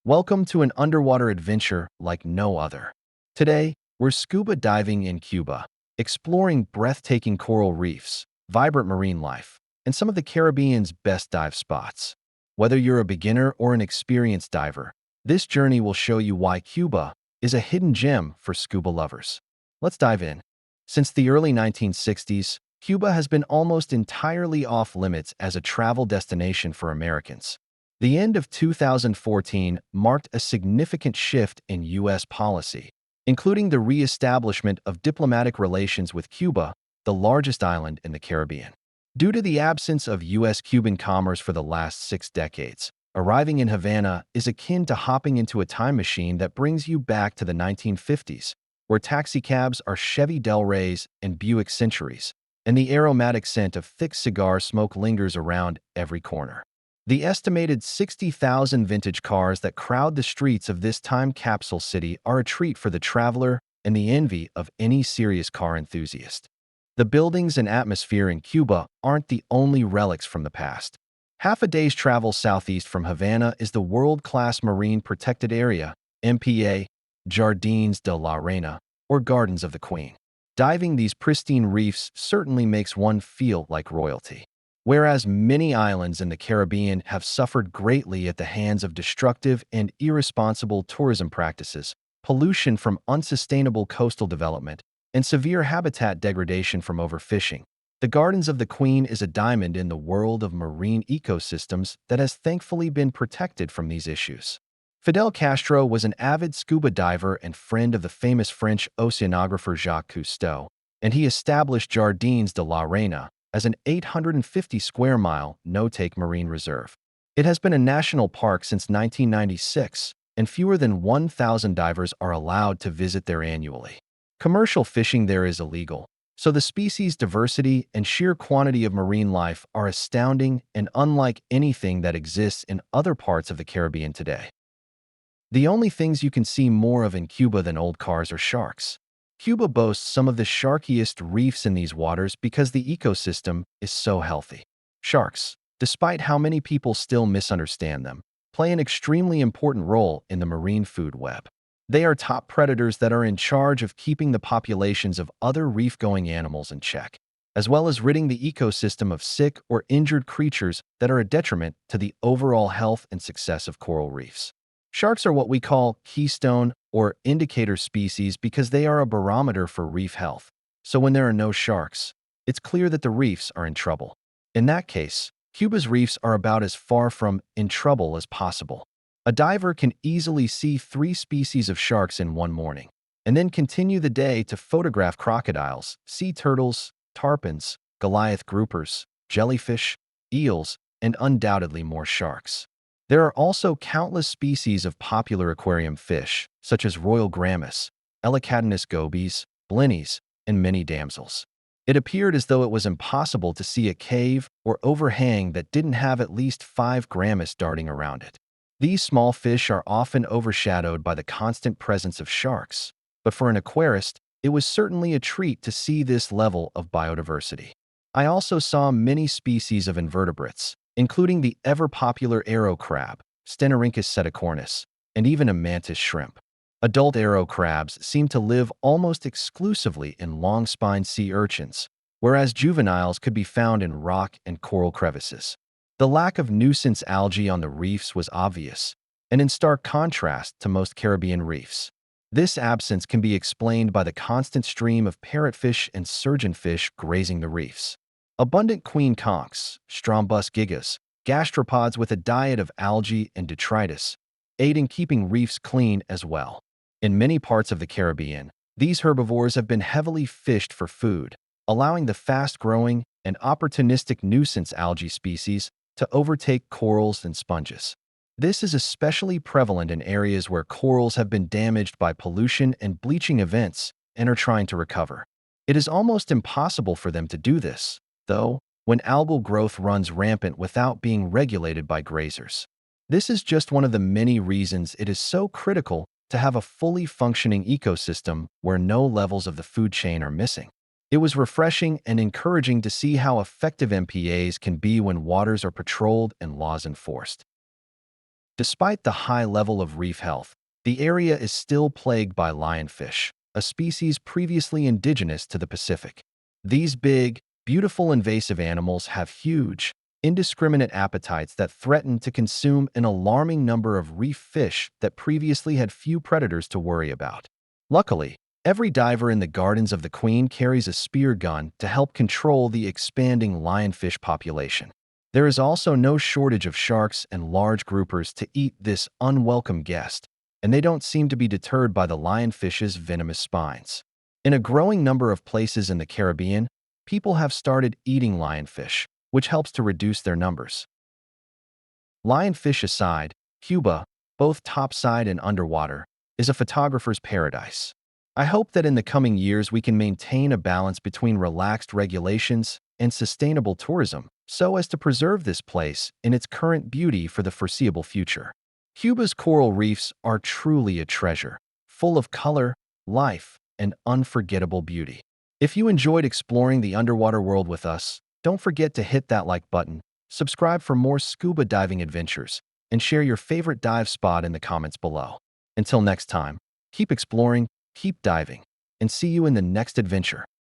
Welcome to an underwater adventure like no other. Today, we're scuba diving in Cuba, exploring breathtaking coral reefs, vibrant marine life, and some of the Caribbean's best dive spots. Whether you're a beginner or an experienced diver, this journey will show you why Cuba is a hidden gem for scuba lovers. Let's dive in. Since the early 1960s, Cuba has been almost entirely off limits as a travel destination for Americans. The end of 2014 marked a significant shift in U.S. policy, including the re-establishment of diplomatic relations with Cuba, the largest island in the Caribbean. Due to the absence of U.S.-Cuban commerce for the last 6 decades, arriving in Havana is akin to hopping into a time machine that brings you back to the 1950s, where taxicabs are Chevy Del Reys and Buick Centuries, and the aromatic scent of thick cigar smoke lingers around every corner. The estimated 60,000 vintage cars that crowd the streets of this time capsule city are a treat for the traveler and the envy of any serious car enthusiast. The buildings and atmosphere in Cuba aren't the only relics from the past. Half a day's travel southeast from Havana is the world-class Marine Protected Area, MPA, Jardines de la Reina, or Gardens of the Queen. Diving these pristine reefs certainly makes one feel like royalty. Whereas many islands in the Caribbean have suffered greatly at the hands of destructive and irresponsible tourism practices, pollution from unsustainable coastal development, and severe habitat degradation from overfishing, the Gardens of the Queen is a diamond in the world of marine ecosystems that has thankfully been protected from these issues. Fidel Castro was an avid scuba diver and friend of the famous French oceanographer Jacques Cousteau, and he established Jardines de la Reina as an 850-square-mile no-take marine reserve. It has been a national park since 1996, and fewer than 1,000 divers are allowed to visit there annually. Commercial fishing there is illegal, so the species diversity and sheer quantity of marine life are astounding and unlike anything that exists in other parts of the Caribbean today. The only things you can see more of in Cuba than old cars are sharks. Cuba boasts some of the sharkiest reefs in these waters because the ecosystem is so healthy. Sharks, despite how many people still misunderstand them, play an extremely important role in the marine food web. They are top predators that are in charge of keeping the populations of other reef-going animals in check, as well as ridding the ecosystem of sick or injured creatures that are a detriment to the overall health and success of coral reefs. Sharks are what we call keystone or indicator species because they are a barometer for reef health. So when there are no sharks, it's clear that the reefs are in trouble. In that case, Cuba's reefs are about as far from in trouble as possible. A diver can easily see 3 species of sharks in one morning, and then continue the day to photograph crocodiles, sea turtles, tarpons, Goliath groupers, jellyfish, eels, and undoubtedly more sharks. There are also countless species of popular aquarium fish, such as royal grammus, Elecadinus gobies, blennies, and many damsels. It appeared as though it was impossible to see a cave or overhang that didn't have at least 5 grammus darting around it. These small fish are often overshadowed by the constant presence of sharks, but for an aquarist, it was certainly a treat to see this level of biodiversity. I also saw many species of invertebrates, including the ever-popular arrow crab, Stenorhynchus seticornis, and even a mantis shrimp. Adult arrow crabs seem to live almost exclusively in long-spined sea urchins, whereas juveniles could be found in rock and coral crevices. The lack of nuisance algae on the reefs was obvious, and in stark contrast to most Caribbean reefs. This absence can be explained by the constant stream of parrotfish and surgeonfish grazing the reefs. Abundant queen conchs, Strombus gigas, gastropods with a diet of algae and detritus, aid in keeping reefs clean as well. In many parts of the Caribbean, these herbivores have been heavily fished for food, allowing the fast-growing and opportunistic nuisance algae species to overtake corals and sponges. This is especially prevalent in areas where corals have been damaged by pollution and bleaching events and are trying to recover. It is almost impossible for them to do this, though, when algal growth runs rampant without being regulated by grazers. This is just one of the many reasons it is so critical to have a fully functioning ecosystem where no levels of the food chain are missing. It was refreshing and encouraging to see how effective MPAs can be when waters are patrolled and laws enforced. Despite the high level of reef health, the area is still plagued by lionfish, a species previously indigenous to the Pacific. These big, beautiful invasive animals have huge, indiscriminate appetites that threaten to consume an alarming number of reef fish that previously had few predators to worry about. Luckily, every diver in the Gardens of the Queen carries a spear gun to help control the expanding lionfish population. There is also no shortage of sharks and large groupers to eat this unwelcome guest, and they don't seem to be deterred by the lionfish's venomous spines. In a growing number of places in the Caribbean, people have started eating lionfish, which helps to reduce their numbers. Lionfish aside, Cuba, both topside and underwater, is a photographer's paradise. I hope that in the coming years we can maintain a balance between relaxed regulations and sustainable tourism so as to preserve this place in its current beauty for the foreseeable future. Cuba's coral reefs are truly a treasure, full of color, life, and unforgettable beauty. If you enjoyed exploring the underwater world with us, don't forget to hit that like button, subscribe for more scuba diving adventures, and share your favorite dive spot in the comments below. Until next time, keep exploring, keep diving, and see you in the next adventure.